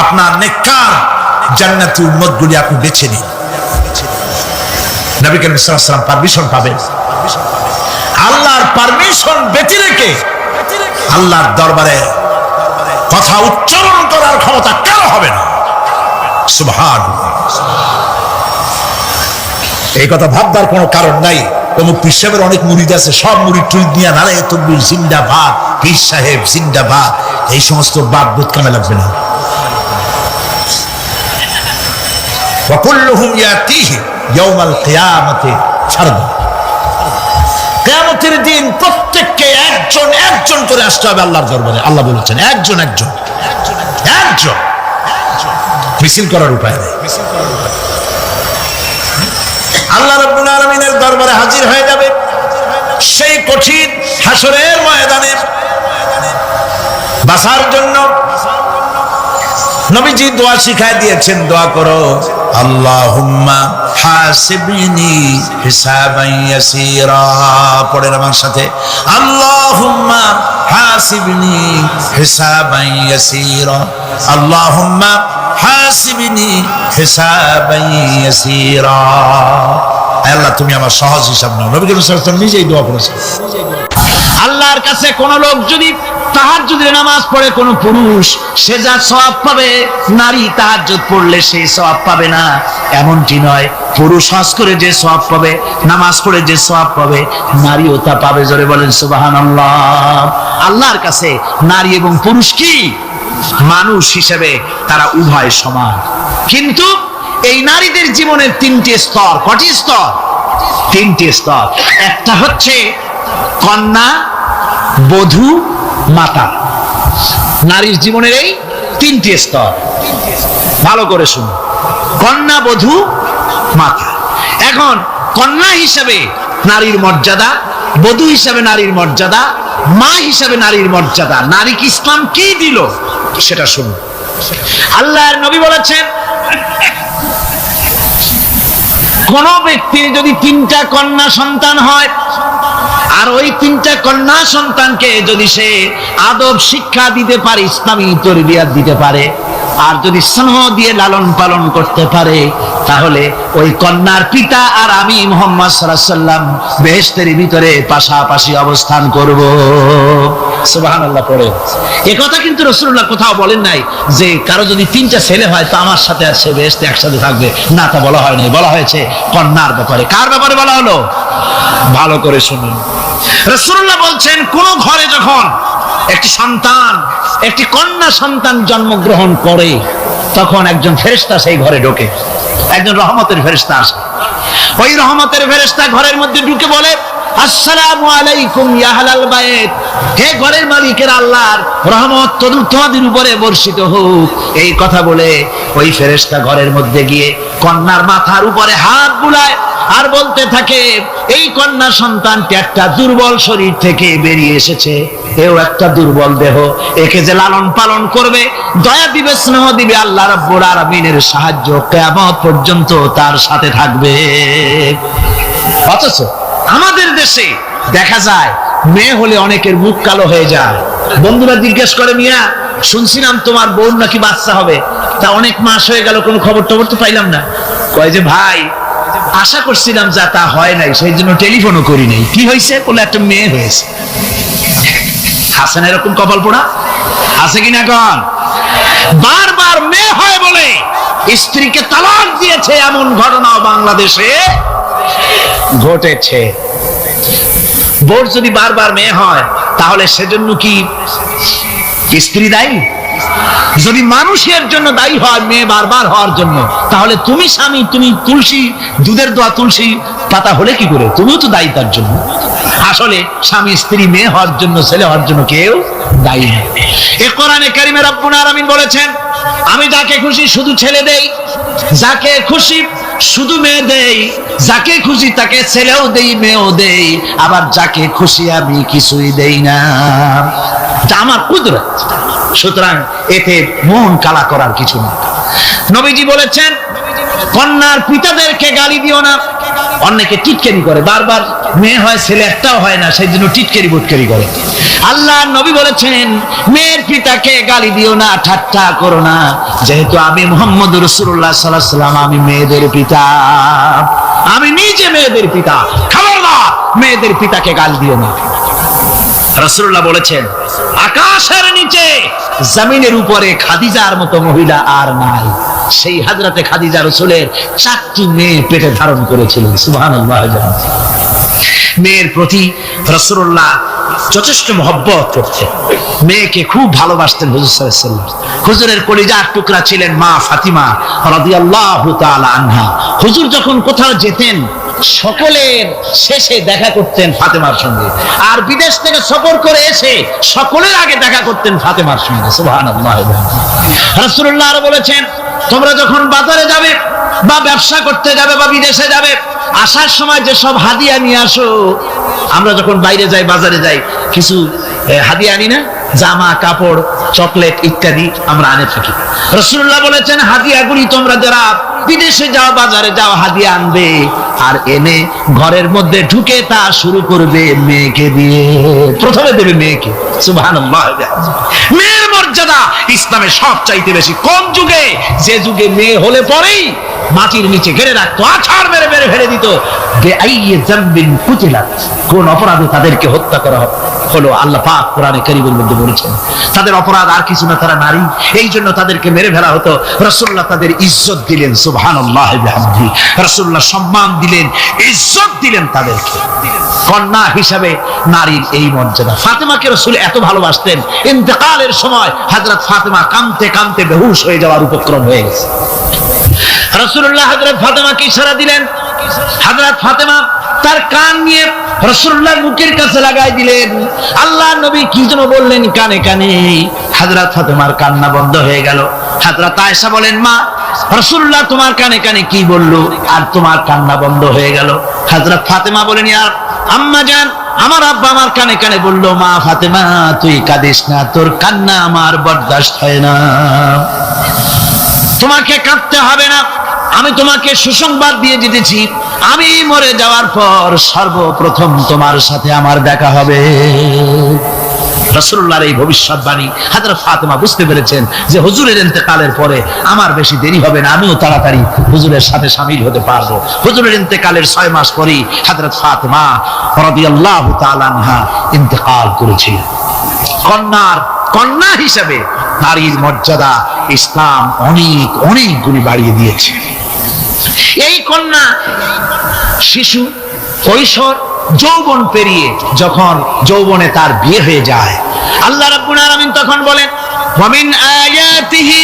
আপনার নেককার জান্নাতি উম্মতগুলি আপনি বেছে নিন। নবী করিম সাল্লাল্লাহু আলাইহি ওয়াসাল্লাম পারমিশন পাবেন। আল্লাহর পারমিশন ব্যতি রেখে আল্লাহর দরবারে কথা উচ্চারণ করার ক্ষমতা কারো হবে না। সুবহানাল্লাহ। এই কথা ভাববার কোনো কারণ নাই। অমুক পীর সাহেবের অনেক মুরিদ আছে, সব মুরিদ টুরিদ নিয়ে নারায়ে তাকবীর জিন্দাবাদ, পীর সাহেব জিন্দাবাদ, এই সমস্ত বাদ বুদ কামে লাগবে না। ওয়া কুল্লুহুম ইয়াতিহি ইয়াউমাল কিয়ামাতি ফারদা। কিয়ামতের দিন প্রত্যেককে একজন একজন করে আসতে হবে আল্লাহর দরবারে। আল্লাহ বলেছেন একজন একজন একজন, মিছিল করার উপায় নেই। আল্লাহ রাব্বুল আলামিনের দরবারে হাজির হয়ে যাবে সেই কঠিন হাসরের ময়দানে বাঁচার জন্য। নবীজি দোয়া শিখায় দিয়েছেন, দোয়া করো, আল্লাহুম্মা হাসিবনি হিসাবান ইয়াসীরা। পড়েন আমার সাথে, আল্লাহুম্মা হাসিবনি হিসাবান ইয়াসীরা, আল্লাহুম্মা হাসিবনি হিসাবান ইয়াসীরা। আল্লাহ তুমি আমার সহজ হিসাব নাও। নবী করিম সাল্লাল্লাহু আলাইহি ওয়াসাল্লাম নিজেই দোয়া করেছেন। আল্লাহর কাছে কোন লোক যদি তাহাজ্জুদের নামাজ পড়ে, কোন পুরুষ, সে যা সওয়াব পাবে নারী তাহাজ্জুদ পড়লে সেই সওয়াব পাবে না, এমনটি নয়। পুরুষ হজ করে যে সওয়াব পাবে, নামাজ পড়ে যে সওয়াব পাবে, নারীও তা পাবে। জোরে বলেন সুবহানাল্লাহ। আল্লাহর কাছে নারী এবং পুরুষ কি মানুষ হিসেবে তারা উভয় সমান। কিন্তু এই নারীদের জীবনের তিনটি স্তর। কটি স্তর? তিনটি স্তর। একটা হচ্ছে কন্যা, বধূ, মাতা। নারীর জীবনের এই তিনটি স্তর। ভালো করে শুনুন, কন্যা, বধূ, মাতা। এখন কন্যা হিসাবে নারীর মর্যাদা, বধূ হিসাবে নারীর মর্যাদা, মা হিসাবে নারীর মর্যাদা। নারীকে ইসলাম কি দিল সেটা শুনুন। আল্লাহর নবী বলেছেন, কোন ব্যক্তির যদি তিনটা কন্যা সন্তান হয় আর ওই তিনটা কন্যা সন্তানকে যদি সে আদব শিক্ষা দিতে পারে, ইসলামী তরবিয়াত দিতে পারে, আর যদি স্নেহ দিয়ে লালন পালন করতে পারে, তাহলে ওই কন্যার পিতা আর আমি মুহাম্মদ সাল্লাল্লাহু আলাইহি ওয়াসাল্লাম বেহেশতের ভিতরে পাশাপাশি অবস্থান করব। সুবহানাল্লাহ। পড়ে এই কথা কিন্তু রাসূলুল্লাহ কোথাও বলেন নাই যে কারো যদি তিনটা ছেলে হয় তো আমার সাথে আর সে বেহেশতে একসাথে থাকবে, না, তা বলা হয় নাই। বলা হয়েছে কন্যার ব্যাপারে। কার ব্যাপারে বলা হলো? ভালো করে শুনুন। রাসূলুল্লাহ বলছেন, কোন ঘরে যখন একটি সন্তান, একটি কন্যা সন্তান জন্মগ্রহণ করে, তখন একজন ফেরেশতা সেই ঘরে ঢোকে, একজন রহমতের ফেরেশতা আসে। ওই রহমতের ফেরেশতা ঘরের মধ্যে ঢুকে বলে, আসসালামু আলাইকুম ইয়া আহলাল বাইত। হে ঘরের মালিকের আল্লাহর রহমত তোমাদের উপরে বর্ষিত হোক। এই কথা বলে ওই ফেরেশতা ঘরের মধ্যে গিয়ে কন্যার মাথার উপরে হাত বুলায় আর বলতে থাকে, এই কন্যা সন্তানটি একটা দুর্বল শরীর থেকে বেরিয়ে এসেছে, এও একটা দুর্বল দেহ, একে যে লালন পালন করবে, দয়া দিবে, স্নেহ দিবে, আল্লাহ রাব্বুল আলামিনের সাহায্য কিয়ামত পর্যন্ত তার সাথে থাকবে। অথচ আমাদের দেশে দেখা যায় মেয়ে হলে অনেকের মুখ কালো হয়ে যায়। বন্ধুরা জিজ্ঞেস করে, মিয়া শুনছিলাম তোমার বোন নাকি বাচ্চা হবে, তা অনেক মাস হয়ে গেল, কোনো খবর টবর তো পাইলাম না। কয় যে ভাই, আশা করছিলাম যা তা হয় নাই, সেই জন্য টেলিফোনও করি নাই। কি হয়েছে? বলে একটা মেয়ে হয়েছে। আছে না এরকম কপাল পোড়া? আছে কিনা কন? বারবার মেয়ে হয় বলে স্ত্রীকে তালাক দিয়েছে, এমন ঘটনাও বাংলাদেশে ঘটেছে। বোর যদি বারবার মেয়ে হয় তাহলে সেজন্য কি স্ত্রী দায়ী? যদি মানুষের জন্য দায়ী হয় মেয়ে বারবার হওয়ার জন্য, তাহলে তুমি স্বামী, তুমি তুলসী দুধের দোয়া তুলসী পাতা হলে কি করে? তুমিও তো দায়ী তার জন্য। আসলে স্বামী স্ত্রী মেয়ে হওয়ার জন্য, ছেলে হওয়ার জন্য কেউ দায়ী নয়। এই কোরআনে কারিমে রব্বুল আলামিন বলেছেন, আমি যাকে খুশি শুধু ছেলে দেই, যাকে খুশি শুধু মেয়ে দেই, যাকে খুশি তাকে ছেলেও দেই মেয়েও দেই, আবার যাকে খুশি আমি কিছুই দেই না। এটা আমার কুদরত। সুতরাং এতে মন কালা করার কিছু না। নবীজি বলেছেন কন্যার পিতাদেরকে গালি দিও না। অনেকে টিটকারি করে, বারবার মেয়ে হয় ছেলে একটাও হয় না, সেই জন্য টিটকারি বুটকারি করে। আল্লাহ নবী বলেছেন মেয়ের পিতাকে গালি দিও না, ঠাট্টা করো না, যেহেতু আমি মুহাম্মদ রাসূলুল্লাহ সাল্লাল্লাহু আলাইহি ওয়াসাল্লাম, আমি মেয়েদের পিতা, আমি নিজে মেয়েদের পিতা। খবরদার মেয়েদের পিতাকে গালি দিও না। রাসূলুল্লাহ বলেছেন আকাশের নিচে জমিনের উপরে খাদিজার মতো মহিলা আর নাই। সেই হযরতে খাদিজা রাসূলের 4টি মেয়ে পেটে ধারণ করেছিলেন। সুবহানাল্লাহ। মেয়ের প্রতি রাসূলুল্লাহ যথেষ্ট মহব্বত করতেন, মেয়েকে খুব ভালোবাসতেন হুজুর সাল্লাল্লাহু আলাইহি ওয়াসাল্লাম। হুজুরের কলিজার টুকরা ছিলেন মা ফাতিমা রাদিয়াল্লাহু তাআলা আনহা। হুজুর যখন কোথাও যেতেন সকলের শেষে দেখা করতেন ফাতেমার সঙ্গে, আর বিদেশ থেকে সফর করে এসে সকলের আগে দেখা করতেন ফাতেমার সঙ্গে। সুবহানাল্লাহ। রাসূলুল্লাহ আরো বলেছেন তোমরা যখন বাজারে যাবে বা ব্যবসা করতে যাবে বা বিদেশে যাবে, আসার সময় যে সব হাদিয়া নিয়ে আসো। আমরা যখন বাইরে যাই, বাজারে যাই, কিছু হাদিয়া আনি না, জামা কাপড় চকলেট ইত্যাদি আমরা আনে থাকি। রাসূলুল্লাহ বলেছেন হাদিয়াগুলি তোমরা যারা বিদেশে যাও বাজারে যাও হাদিয়া আনবে, আর এনে ঘরের মধ্যে ঢুকে তা শুরু করবে মেয়েকে দিয়ে। প্রথমে দেবে মেয়েকে। সুবহানাল্লাহ। মেয়ের মর্যাদা ইসলামে সব চাইতে বেশি। কোন যুগে? যে যুগে মেয়ে হলে পরেই মাটির নিচে ঘেরে রাখতো, আছাড় মেরে মেরে ফেলে দিত। বেআইয়ে যামবিন কুতিলাত, কোন অপরাধে তাদেরকে হত্যা করা হলো। আল্লাহ পাক কোরআনে কারীমের মধ্যে বলেছেন তাদের অপরাধ আর কিছু না, তারা নারী, এই জন্য তাদেরকে মেরে ফেলা হতো। রাসূলুল্লাহ তাদের ইজ্জত দিলেন। সুবহানাল্লাহ বিহামদিহি। রাসূলুল্লাহ সম্মান দিলেন, ইজ্জত দিলেন তাদেরকে। কন্যা হিসাবে নারীর এই মর্যাদা। ফাতেমাকে রাসূল এত ভালোবাসতেন, ইন্তেকালের সময় হযরত ফাতেমা কাঁদতে কাঁদতে বেহুশ হয়ে যাওয়ার উপক্রম হয়ে গেছে। রাসূলুল্লাহ হযরত ফাতেমাকে ইশারা দিলেন, হযরত ফাতেমা তার কান নিয়ে রাসূলুল্লাহর মুখের কাছে লাগাই দিলেন। আল্লাহর নবী কি যেন বললেন কানে কানে, হযরত ফাতেমার কান্না বন্ধ হয়ে গেল। হযরত আয়েশা বলেন মা রাসূলুল্লাহ তোমার কানে কানে কি বললো আর তোমার কান্না বন্ধ হয়ে গেল? হযরত ফাতেমা বলেন ইয়া আম্মা জান, আমার আব্বা আমার কানে কানে বললো মা ফাতেমা তুই কাঁদিস না, তোর কান্না আমার বরদাস্ত হয় না, তোমাকে কাঁদতে হবে না। আমি তোমাকে সুসংবাদ দিয়ে দিতেছি, আমি মরে যাওয়ার পর সর্বপ্রথম তোমার সাথে আমার দেখা হবে। রাসূলুল্লাহর এই ভবিষ্যৎবাণী হযরত ফাতেমা বুঝতে পেরেছেন যে হুজুরের ইন্তেকালের পরে আমার বেশি দেরি হবে না, আমিও তাড়াতাড়ি হুজুরের সাথে শামিল হতে পারবো। হুজুরের ইন্তেকালের 6 মাস পরেই হযরত ফাতেমা রাদিয়াল্লাহু তাআলা আনহা ইন্তেকাল করেছিলেন। কন্যা হিসেবে নারীর মর্যাদা ইসলাম অনেক অনেক গুণে বাড়িয়ে দিয়েছে। এই কন্যা শিশু, কৈশোর, যৌবন পেরিয়ে যখন যৌবনে তার বিয়ে হয়ে যায়, আল্লাহ রাব্বুল আলামিন তখন বলেন ওয়া মিন আয়াতিহি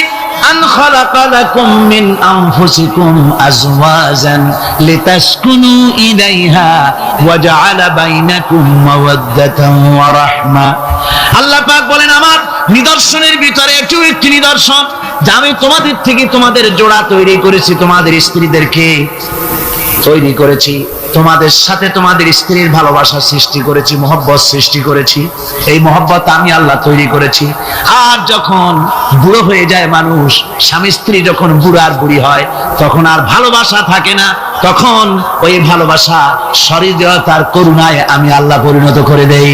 আন খালাকা লাকুম মিন আনফুসিকুম আজওয়াজান লিতাসকুনু ইলাইহা ওয়া জাআলা বাইনাকুম মাওয়াদ্দাতান ওয়া রাহমা। আল্লাহ পাক বলেন আমার নিদর্শনের ভিতরে একটি নিদর্শন যে আমি তোমাদের থেকে তোমাদের জোড়া তৈরি করেছি, তোমাদের স্ত্রীদেরকে তৈরি করেছি, তোমাদের সাথে তোমাদের স্ত্রীর ভালোবাসা সৃষ্টি করেছি, মহব্বত সৃষ্টি করেছি। এই মহব্বত আমি আল্লাহ তৈরি করেছি। আর যখন বুড়ো হয়ে যায় মানুষ, স্বামী স্ত্রী যখন বুড়ার বুড়ি হয়, তখন আর ভালোবাসা থাকে না, তখন ওই ভালোবাসা সহৃদয়তার করুণায় আমি আল্লাহ পরিণত করে দেই।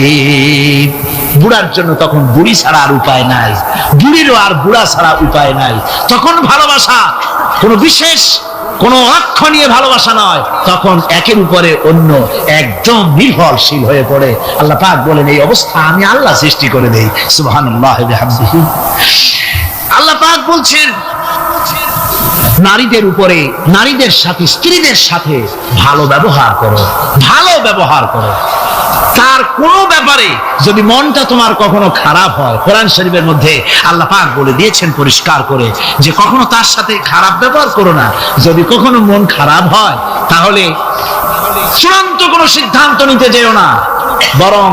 বুড়ার জন্য তখন বুড়ি ছাড়া আর উপায় নাই, বুড়িরও আর বুড়া ছাড়া উপায় নাই। তখন ভালোবাসা কোনো বিশেষ কোনো অক্ষ নিয়ে ভালোবাসা নয়, তখন একের উপরে অন্য একদম নির্ভরশীল হয়ে পড়ে। আল্লাহ পাক বলেন এই অবস্থা আমি আল্লাহ সৃষ্টি করে দেই। সুবহানাল্লাহ বিহামদিহি। আল্লাহ পাক বলছেন নারীদের উপরে, নারীদের সাথে, স্ত্রীদের সাথে ভালো ব্যবহার করো, ভালো ব্যবহার করো। তার কোনো ব্যাপারে যদি মনটা তোমার কখনো খারাপ হয়, কোরআন শরীফের মধ্যে আল্লাহ পাক বলে দিয়েছেন পরিষ্কার করে যে কখনো তার সাথে খারাপ ব্যবহার করো না। যদি কখনো মন খারাপ হয় তাহলে চূড়ান্ত কোনো সিদ্ধান্ত নিতে যেও না, বরং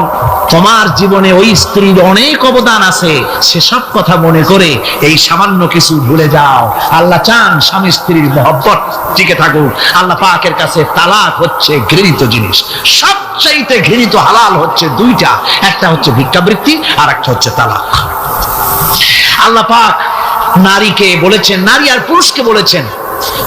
তোমার জীবনে ওই স্ত্রীর অনেক অবদান আছে, সেসব কথা মনে করে এই সামান্য কিছু ভুলে যাও। আল্লাহ চান স্বামী স্ত্রীর মহব্বত টিকে থাকুক। আল্লাহ পাকের কাছে তালাক হচ্ছে ঘৃণিত জিনিস। সবচাইতে ঘৃণিত হালাল হচ্ছে দুইটা, একটা হচ্ছে ভিক্ষাবৃত্তি আর একটা হচ্ছে তালাক। আল্লাহ পাক নারীকে বলেছেন, নারী আর পুরুষকে বলেছেন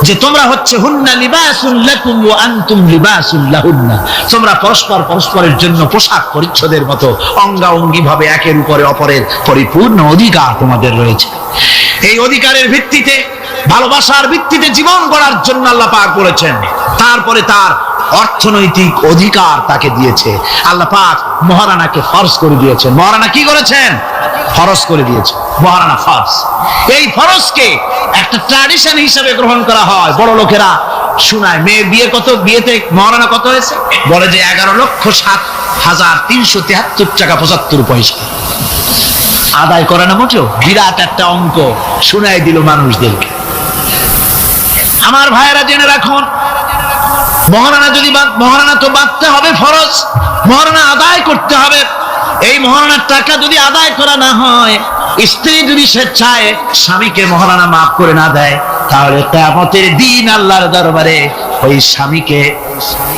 যে তোমরা হচ্ছে হুন্না লিবাসুল লাকুম ওয়া আনতুম লিবাসুল লাহুন্না, তোমরা পরস্পর পরস্পরের জন্য পোশাক পরিচ্ছদের মতো অঙ্গাঅঙ্গি ভাবে একের উপরে অপরের পরিপূর্ণ অধিকার তোমাদের রয়েছে। এই অধিকারের ভিত্তিতে, ভালোবাসার ভিত্তিতে জীবন গড়ার জন্য আল্লাহ পাক বলেছেন। তারপরে তার অর্থনৈতিক অধিকার তাকে দিয়েছে। আল্লাহ পাক মহারানাকে ফরজ করে দিয়েছেন। মহারানা কি করেছেন? ফরজ করে দিয়েছে। মহারানা ফরজ। এই ফরজকে একটা ট্র্যাডিশন হিসেবে গ্রহণ করা হয়। বড় লোকেরা শোনায়, মেয়ের বিয়ে কত, বিয়েতে মহারানা কত হয়েছে, বলে যে 11,07,373 টাকা 75 পয়সা। আদায় করে না মোটেও, বিরাট একটা অঙ্ক শোনায় দিল মানুষদেরকে। আমার ভাইয়েরা জেনে রাখুন, মহারানা যদি মহারানা তো বাঁধতে হবে ফরজ, মহারানা আদায় করতে হবে। এই মহারানার টাকা যদি আদায় করা না হয়, স্ত্রী যদি স্বেচ্ছায় স্বামীকে মহারানা মাফ করে না দেয়, তাহলে কিয়ামতের দিন আল্লাহর দরবারে ওই স্বামীকে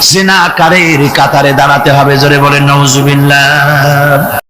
জিনাকারীর কাতারে দাঁড়াতে হবে। জোরে বলেন নাউজুবিল্লাহ।